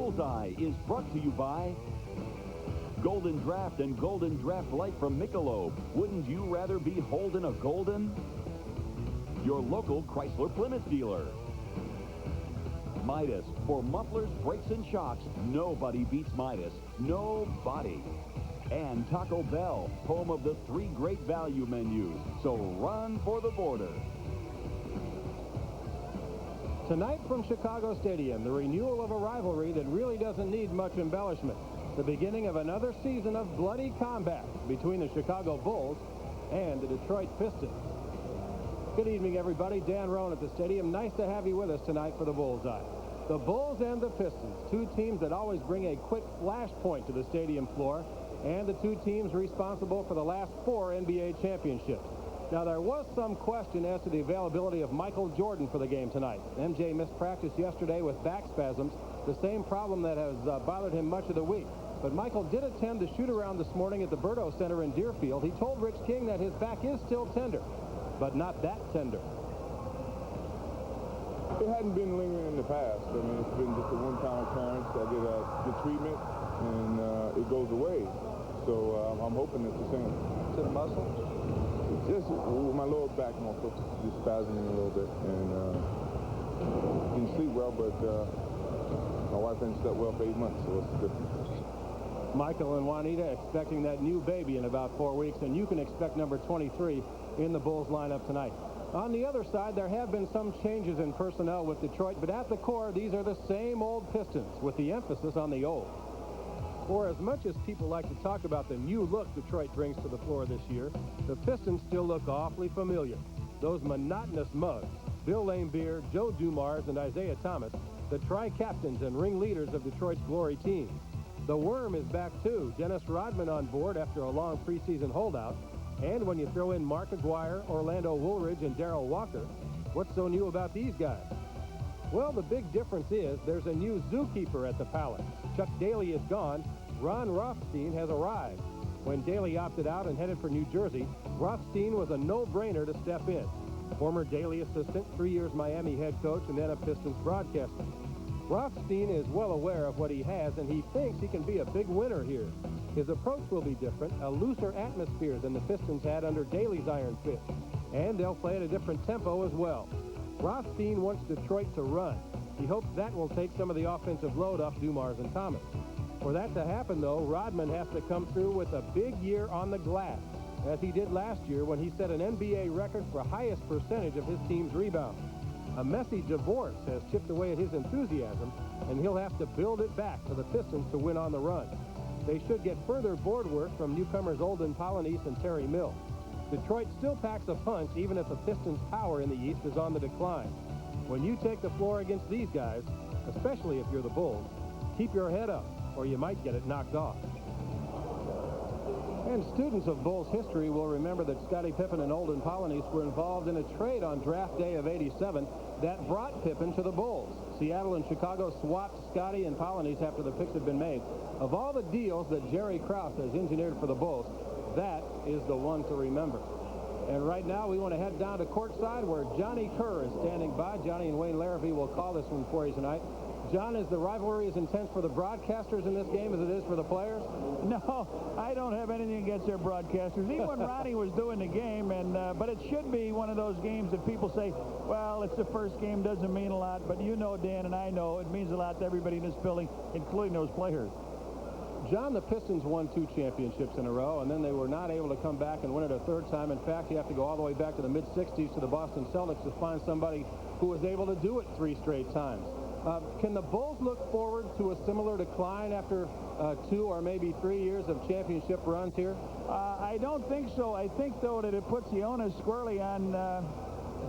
Bullseye is brought to you by Golden Draft and Golden Draft Light from Michelob. Wouldn't you rather be holding a golden? Your local Chrysler Plymouth dealer. Midas, for mufflers, brakes, and shocks, nobody beats Midas. Nobody. And Taco Bell, home of the 3 great value menus. So run for the border. Tonight from Chicago Stadium, the renewal of a rivalry that really doesn't need much embellishment. The beginning of another season of bloody combat between the Chicago Bulls and the Detroit Pistons. Good evening, everybody. Dan Roan at the stadium. Nice to have you with us tonight for the Bullseye. The Bulls and the Pistons, 2 teams that always bring a quick flashpoint to the stadium floor, and the 2 teams responsible for the last 4 NBA championships. Now, there was some question as to the availability of Michael Jordan for the game tonight. MJ missed practice yesterday with back spasms, the same problem that has bothered him much of the week. But Michael did attend the shoot-around this morning at the Berto Center in Deerfield. He told Rich King that his back is still tender, but not that tender. It hadn't been lingering in the past. I mean, it's been just a one-time occurrence. I did the treatment, and it goes away. So I'm hoping it's the same. To the muscle? Just my lower back muscle, just spasming a little bit, and didn't sleep well, but my wife didn't sleep well for 8 months, so it's good. Michael and Juanita expecting that new baby in about 4 weeks, and you can expect number 23 in the Bulls lineup tonight. On the other side, there have been some changes in personnel with Detroit, but at the core, these are the same old Pistons, with the emphasis on the old. For as much as people like to talk about the new look Detroit brings to the floor this year, the Pistons still look awfully familiar. Those monotonous mugs, Bill Laimbeer, Joe Dumars, and Isaiah Thomas, the tri-captains and ringleaders of Detroit's glory team. The worm is back too, Dennis Rodman on board after a long preseason holdout. And when you throw in Mark Aguirre, Orlando Woolridge, and Darrell Walker, what's so new about these guys? Well, the big difference is there's a new zookeeper at the Palace. Chuck Daly is gone. Ron Rothstein has arrived. When Daly opted out and headed for New Jersey, Rothstein was a no-brainer to step in. Former Daly assistant, 3 years Miami head coach, and then a Pistons broadcaster. Rothstein is well aware of what he has, and he thinks he can be a big winner here. His approach will be different, a looser atmosphere than the Pistons had under Daly's iron fist. And they'll play at a different tempo as well. Rothstein wants Detroit to run. He hopes that will take some of the offensive load off Dumars and Thomas. For that to happen, though, Rodman has to come through with a big year on the glass, as he did last year when he set an NBA record for highest percentage of his team's rebounds. A messy divorce has chipped away at his enthusiasm, and he'll have to build it back for the Pistons to win on the run. They should get further board work from newcomers Olden Polynice and Terry Mills. Detroit still packs a punch even if the Pistons' power in the East is on the decline. When you take the floor against these guys, especially if you're the Bulls, keep your head up or you might get it knocked off. And students of Bulls history will remember that Scottie Pippen and Olden Polynice were involved in a trade on draft day of '87 that brought Pippen to the Bulls. Seattle and Chicago swapped Scottie and Polynice after the picks had been made. Of all the deals that Jerry Krause has engineered for the Bulls, that is the one to remember. And right now we want to head down to courtside where Johnny Kerr is standing by. Johnny and Wayne Larrabee will call this one for you tonight. John, is the rivalry as intense for the broadcasters in this game as it is for the players? No, I don't have anything against their broadcasters. Even when Ronnie was doing the game, but it should be one of those games that people say, well, it's the first game, doesn't mean a lot. But you know, Dan, and I know it means a lot to everybody in this building, including those players. John, the Pistons won 2 championships in a row, and then they were not able to come back and win it a third time. In fact, you have to go all the way back to the mid-'60s to the Boston Celtics to find somebody who was able to do it 3 straight times. Can the Bulls look forward to a similar decline after 2 or maybe 3 years of championship runs here? I don't think so. I think, though, that it puts the onus squarely on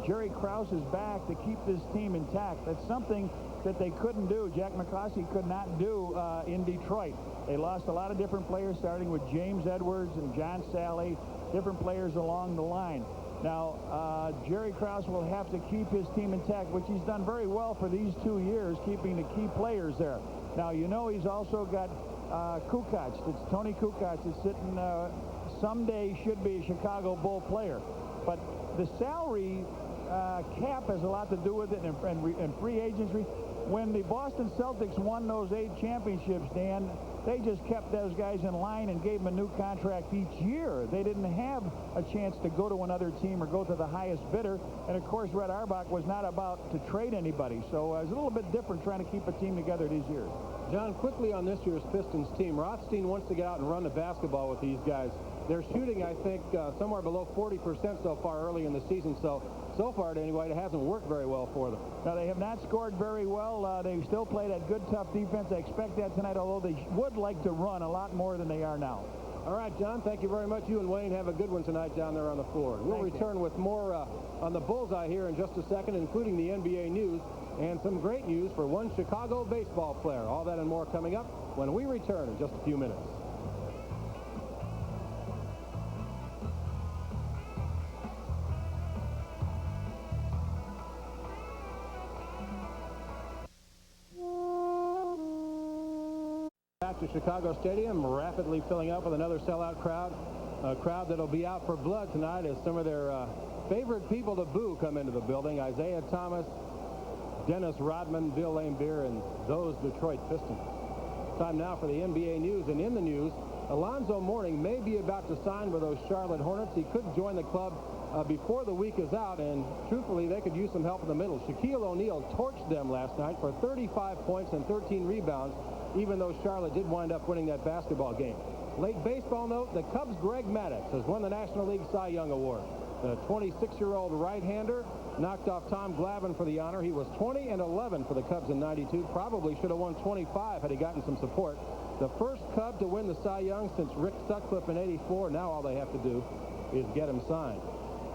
Jerry Krause's back to keep this team intact. That's something that they couldn't do. Jack McCloskey could not do in Detroit. They lost a lot of different players, starting with James Edwards and John Sally, different players along the line. Now, Jerry Krause will have to keep his team intact, which he's done very well for these 2 years, keeping the key players there. Now, you know he's also got Kukoc. It's Tony Kukoc that's sitting, someday should be a Chicago Bull player. But the salary cap has a lot to do with it, and free agency. when the Boston Celtics won those 8 championships, Dan, they just kept those guys in line and gave them a new contract each year. They didn't have a chance to go to another team or go to the highest bidder. And, of course, Red Auerbach was not about to trade anybody. So it was a little bit different trying to keep a team together these years. John, quickly on this year's Pistons team, Rothstein wants to get out and run the basketball with these guys. They're shooting, I think, somewhere below 40% so far early in the season. So far, anyway, it hasn't worked very well for them. Now, they have not scored very well. They've still played that good, tough defense. I expect that tonight, although they would like to run a lot more than they are now. All right, John, thank you very much. You and Wayne have a good one tonight down there on the floor. We'll return with more on the Bullseye here in just a second, including the NBA news and some great news for one Chicago baseball player. All that and more coming up when we return in just a few minutes. Back to Chicago Stadium, rapidly filling up with another sellout crowd. A crowd that'll be out for blood tonight as some of their favorite people to boo come into the building. Isaiah Thomas, Dennis Rodman, Bill Laimbeer, and those Detroit Pistons. Time now for the NBA news. And in the news, Alonzo Mourning may be about to sign with those Charlotte Hornets. He could join the club before the week is out, and truthfully, they could use some help in the middle. Shaquille O'Neal torched them last night for 35 points and 13 rebounds, even though Charlotte did wind up winning that basketball game. Late baseball note, the Cubs' Greg Maddux has won the National League Cy Young Award. The 26-year-old right-hander knocked off Tom Glavine for the honor. He was 20-11 for the Cubs in '92. Probably should have won 25 had he gotten some support. The first Cub to win the Cy Young since Rick Sutcliffe in '84. Now all they have to do is get him signed.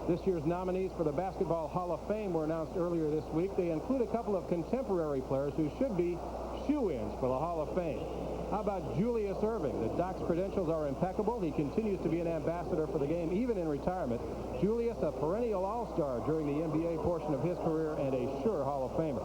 This year's nominees for the Basketball Hall of Fame were announced earlier this week. They include a couple of contemporary players who should be shoe-ins for the Hall of Fame. How about Julius Erving? The Doc's credentials are impeccable. He continues to be an ambassador for the game, even in retirement. Julius, a perennial all-star during the NBA portion of his career and a sure Hall of Famer.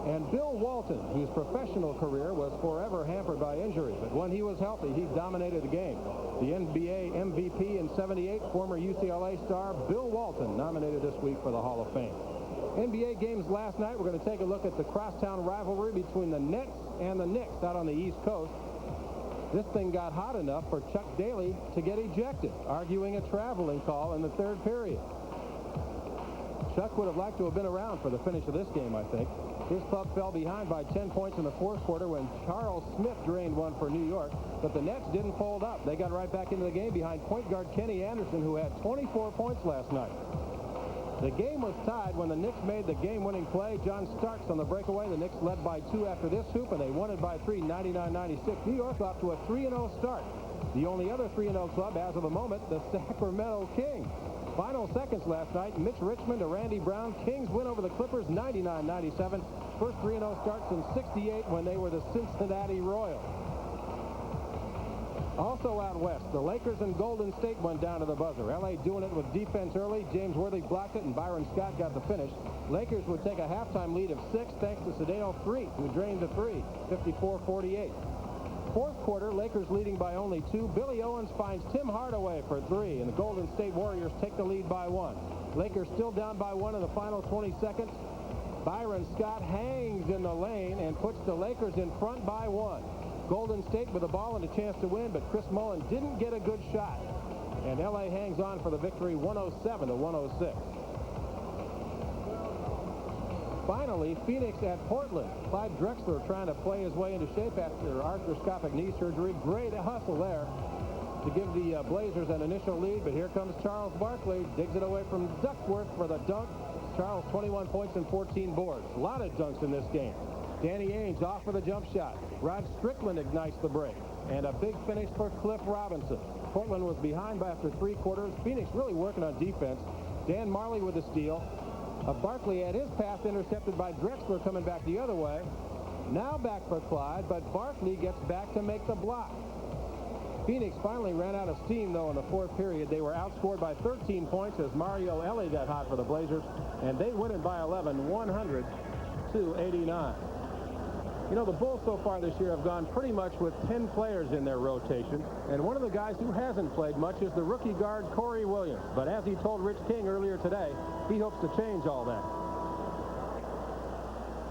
And Bill Walton, whose professional career was forever hampered by injury, but when he was healthy, he dominated the game. The NBA MVP in '78, former UCLA star Bill Walton, nominated this week for the Hall of Fame. NBA games last night. We're going to take a look at the crosstown rivalry between the Nets and the Knicks out on the East Coast. This thing got hot enough for Chuck Daly to get ejected, arguing a traveling call in the third period. Chuck would have liked to have been around for the finish of this game, I think. His club fell behind by 10 points in the fourth quarter when Charles Smith drained one for New York, but the Nets didn't fold up. They got right back into the game behind point guard Kenny Anderson, who had 24 points last night. The game was tied when the Knicks made the game-winning play. John Starks on the breakaway. The Knicks led by 2 after this hoop, and they won it by 3, 99-96. New York off to a 3-0 start. The only other 3-0 club as of the moment, the Sacramento Kings. Final seconds last night, Mitch Richmond to Randy Brown. Kings win over the Clippers 99-97. First 3-0 start since '68 when they were the Cincinnati Royals. Also out west, the Lakers and Golden State went down to the buzzer. L.A. doing it with defense early. James Worthy blocked it, and Byron Scott got the finish. Lakers would take a halftime lead of 6 thanks to Sedano Freet, who drained the 3, 54-48. Fourth quarter, Lakers leading by only 2. Billy Owens finds Tim Hardaway for 3, and the Golden State Warriors take the lead by 1. Lakers still down by 1 in the final 20 seconds. Byron Scott hangs in the lane and puts the Lakers in front by 1. Golden State with the ball and a chance to win, but Chris Mullin didn't get a good shot. And L.A. hangs on for the victory 107-106. Finally, Phoenix at Portland. Clyde Drexler trying to play his way into shape after arthroscopic knee surgery. Great hustle there to give the Blazers an initial lead, but here comes Charles Barkley. Digs it away from Duckworth for the dunk. Charles, 21 points and 14 boards. A lot of dunks in this game. Danny Ainge off for the jump shot. Rod Strickland ignites the break. And a big finish for Cliff Robinson. Portland was behind by after 3 quarters. Phoenix really working on defense. Dan Marley with the steal. Barkley had his pass intercepted by Drexler coming back the other way. Now back for Clyde, but Barkley gets back to make the block. Phoenix finally ran out of steam, though, in the fourth period. They were outscored by 13 points as Mario Elie got hot for the Blazers, and they win it by 11, 100-89. You know, the Bulls so far this year have gone pretty much with 10 players in their rotation, and one of the guys who hasn't played much is the rookie guard Cory Williams. But as he told Rich King earlier today, he hopes to change all that.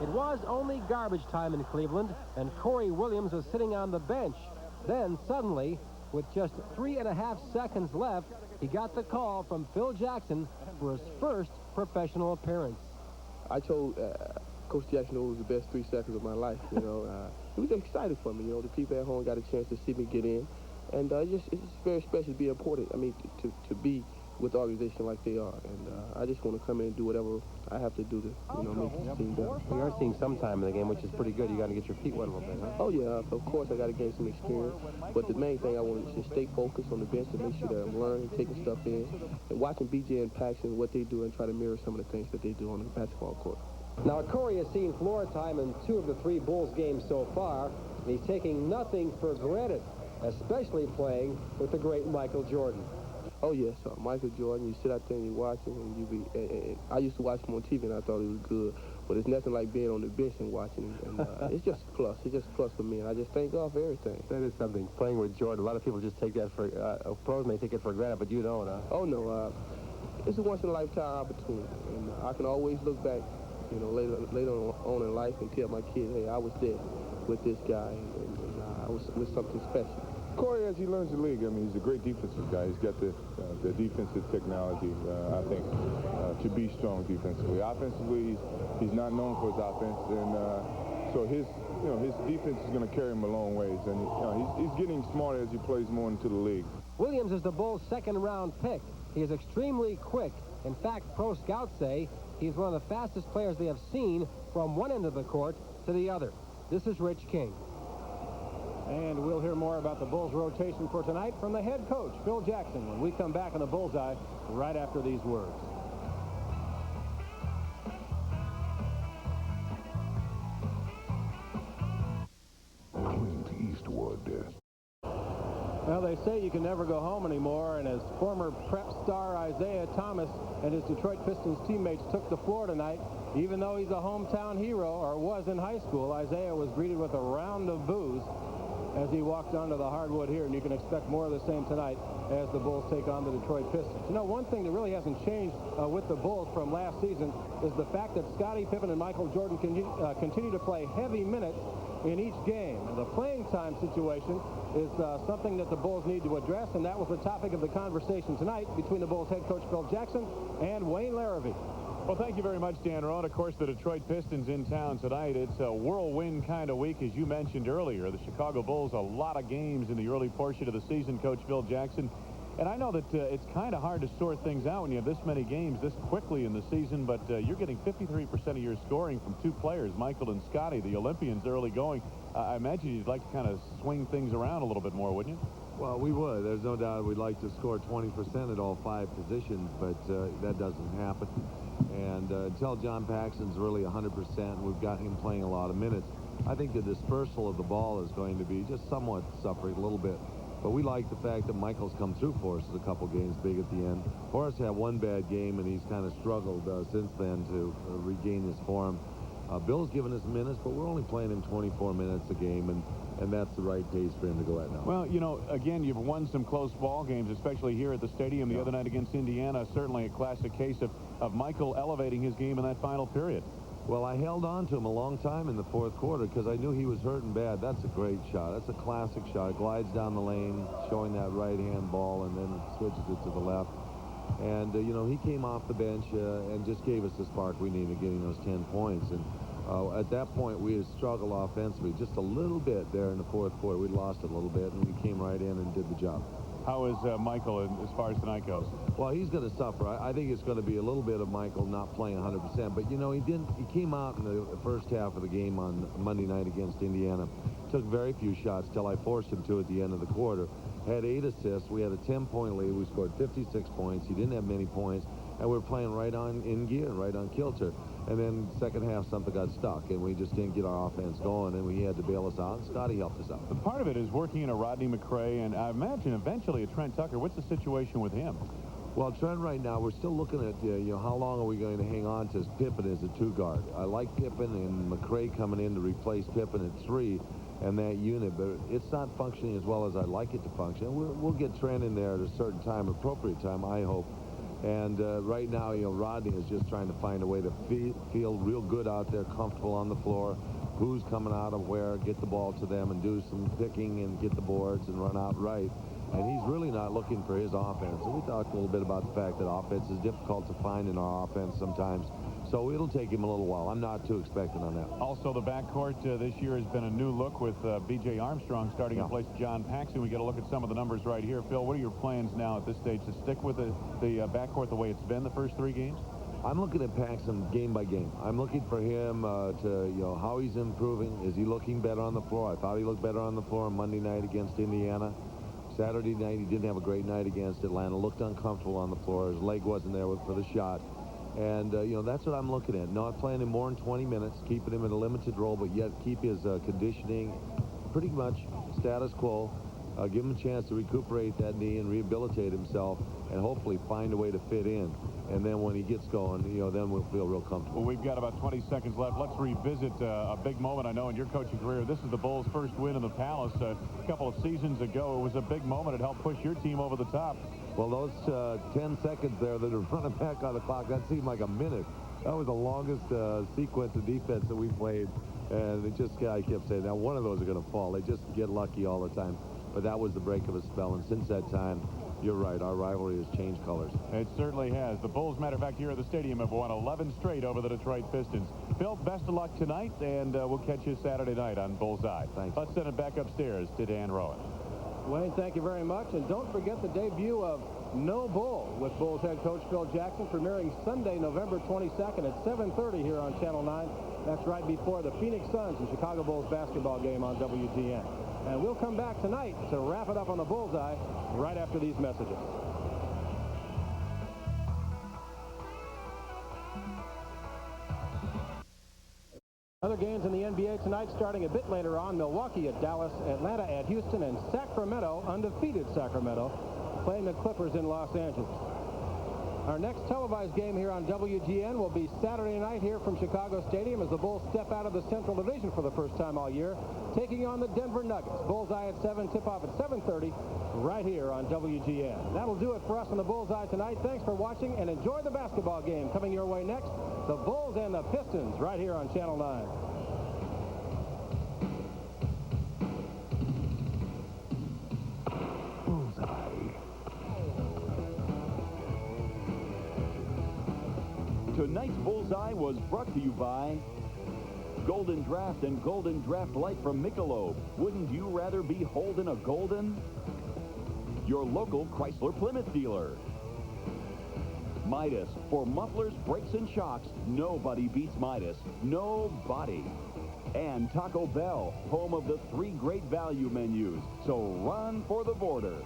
It was only garbage time in Cleveland, and Cory Williams was sitting on the bench. Then, suddenly, with just 3.5 seconds left, he got the call from Phil Jackson for his first professional appearance. I told Coach Jackson it was the best 3 seconds of my life, you know. It was exciting for me, you know. The people at home got a chance to see me get in. And it's very special to be important. I mean, to be with the organization like they are. And I just want to come in and do whatever I have to do to, you know, make this team better. You are seeing some time in the game, which is pretty good. You got to get your feet wet a little bit, huh? Oh, yeah. Of course, I got to gain some experience. But the main thing I want is to stay focused on the bench and make sure that I'm learning, taking stuff in, and watching BJ and Paxton, what they do, and try to mirror some of the things that they do on the basketball court. Now, Cory has seen floor time in 2 of the 3 Bulls games so far, and he's taking nothing for granted, especially playing with the great Michael Jordan. Oh, yes, Michael Jordan, you sit out there and you watch him, and and I used to watch him on TV, and I thought he was good, but it's nothing like being on the bench and watching him, and it's just a plus. It's just a plus for me, and I just thank God for everything. That is something, playing with Jordan. A lot of people just take that for, pros may take it for granted, but you don't, huh? Oh, no, it's a once-in-a-lifetime opportunity, and I can always look back, you know, later on in life and tell my kids, hey, I was there with this guy, and I was with something special. Cory, as he learns the league, I mean, he's a great defensive guy. He's got the defensive technology, I think, to be strong defensively. Offensively, he's not known for his offense, and so his defense is going to carry him a long ways. And he's getting smarter as he plays more into the league. Williams is the Bulls' second-round pick. He is extremely quick. In fact, pro scouts say he's one of the fastest players they have seen from one end of the court to the other. This is Rich King. And we'll hear more about the Bulls' rotation for tonight from the head coach, Phil Jackson, when we come back on the Bullseye right after these words. Clint Eastwood. Well, they say you can never go home anymore, and as former prep star Isaiah Thomas and his Detroit Pistons teammates took the floor tonight, even though he's a hometown hero, or was in high school, Isaiah was greeted with a round of boos as he walked onto the hardwood here, and you can expect more of the same tonight as the Bulls take on the Detroit Pistons. You know, one thing that really hasn't changed with the Bulls from last season is the fact that Scottie Pippen and Michael Jordan continue to play heavy minutes in each game. And the playing time situation is something that the Bulls need to address, and that was the topic of the conversation tonight between the Bulls head coach Phil Jackson and Wayne Larrivee. Well, thank you very much, Dan Rowan. Of course, the Detroit Pistons in town tonight. It's a whirlwind kind of week, as you mentioned earlier. The Chicago Bulls, a lot of games in the early portion of the season, Coach Phil Jackson. And I know that it's kind of hard to sort things out when you have this many games this quickly in the season, but you're getting 53% of your scoring from 2 players, Michael and Scottie, the Olympians early going. I imagine you'd like to kind of swing things around a little bit more, wouldn't you? Well, we would. There's no doubt we'd like to score 20% at all 5 positions, but that doesn't happen. And until John Paxson's really 100%, we've got him playing a lot of minutes. I think the dispersal of the ball is going to be just somewhat suffering a little bit. But we like the fact that Michael's come through for us a couple games big at the end. Horace had one bad game, and he's kind of struggled since then to regain his form. Bill's given us minutes, but we're only playing him 24 minutes a game, and that's the right pace for him to go at now. Well, you know, again, you've won some close ball games, especially here at the stadium the other night against Indiana. Certainly a classic case of Michael elevating his game in that final period. Well, I held on to him a long time in the 4th quarter because I knew he was hurting bad. That's a great shot. That's a classic shot. It glides down the lane, showing that right-hand ball, and then it switches it to the left. And, you know, he came off the bench and just gave us the spark we needed, getting those 10 points. And at that point, we had struggled offensively just a little bit there in the 4th quarter. We lost it a little bit, and we came right in and did the job. How is Michael as far as tonight goes? Well, he's going to suffer. I think it's going to be a little bit of Michael not playing 100%. But, you know, he came out in the first half of the game on Monday night against Indiana. Took very few shots till I forced him to at the end of the quarter. Had 8 assists. We had a 10-point lead. We scored 56 points. He didn't have many points. And we were playing right on in gear, right on kilter. And then second half, something got stuck, and we just didn't get our offense going, and we had to bail us out, and Scottie helped us out. But part of it is working in a Rodney McRae, and I imagine eventually a Trent Tucker. What's the situation with him? Well, Trent, right now, we're still looking at, you know, how long are we going to hang on to Pippen as a 2-guard. I like Pippen and McRae coming in to replace Pippen at 3 and that unit, but it's not functioning as well as I'd like it to function. We'll get Trent in there at a certain time, appropriate time, I hope. And right now, you know, Rodney is just trying to find a way to feel real good out there, comfortable on the floor. Who's coming out of where, get the ball to them and do some picking and get the boards and run out right. And he's really not looking for his offense. And we talked a little bit about the fact that offense is difficult to find in our offense sometimes. So it'll take him a little while. I'm not too expectant on that. Also, the backcourt this year has been a new look with B.J. Armstrong starting in place of John Paxson. We get a look at some of the numbers right here. Phil, what are your plans now at this stage to stick with the backcourt the way it's been the first 3 games? I'm looking at Paxson game by game. I'm looking for him to, you know, how he's improving. Is he looking better on the floor? I thought he looked better on the floor on Monday night against Indiana. Saturday night, he didn't have a great night against Atlanta. Looked uncomfortable on the floor. His leg wasn't there for the shot. And, you know, that's what I'm looking at. Not playing him more than 20 minutes, keeping him in a limited role, but yet keep his conditioning pretty much status quo. Give him a chance to recuperate that knee and rehabilitate himself and hopefully find a way to fit in. And then when he gets going, you know, then we'll feel real comfortable. Well, we've got about 20 seconds left. Let's revisit a big moment I know in your coaching career. This is the Bulls' first win in the Palace. A couple of seasons ago, it was a big moment. It helped push your team over the top. Well, those 10 seconds there that are running back on the clock, that seemed like a minute. That was the longest sequence of defense that we played. And it just, I kept saying, now one of those are going to fall. They just get lucky all the time. But that was the break of a spell. And since that time, you're right, our rivalry has changed colors. It certainly has. The Bulls, matter of fact, here at the stadium have won 11 straight over the Detroit Pistons. Phil, best of luck tonight, and we'll catch you Saturday night on Bullseye. Thanks. Let's send it back upstairs to Dan Rowan. Wayne, thank you very much. And don't forget the debut of No Bull with Bulls head coach Phil Jackson, premiering Sunday, November 22nd at 7:30 here on Channel 9. That's right before the Phoenix Suns and Chicago Bulls basketball game on WGN. And we'll come back tonight to wrap it up on the Bullseye right after these messages. Other games in the NBA tonight starting a bit later on. Milwaukee at Dallas, Atlanta at Houston, and Sacramento, undefeated Sacramento, playing the Clippers in Los Angeles. Our next televised game here on WGN will be Saturday night here from Chicago Stadium as the Bulls step out of the Central Division for the first time all year, taking on the Denver Nuggets. Bullseye at 7, tip-off at 7:30 right here on WGN. That'll do it for us on the Bullseye tonight. Thanks for watching, and enjoy the basketball game coming your way next. The Bulls and the Pistons right here on Channel 9. Tonight's Bullseye was brought to you by Golden Draft and Golden Draft Light from Michelob. Wouldn't you rather be holding a golden? Your local Chrysler Plymouth dealer. Midas. For mufflers, brakes, and shocks, nobody beats Midas. Nobody. And Taco Bell, home of the 3 great value menus. So run for the border.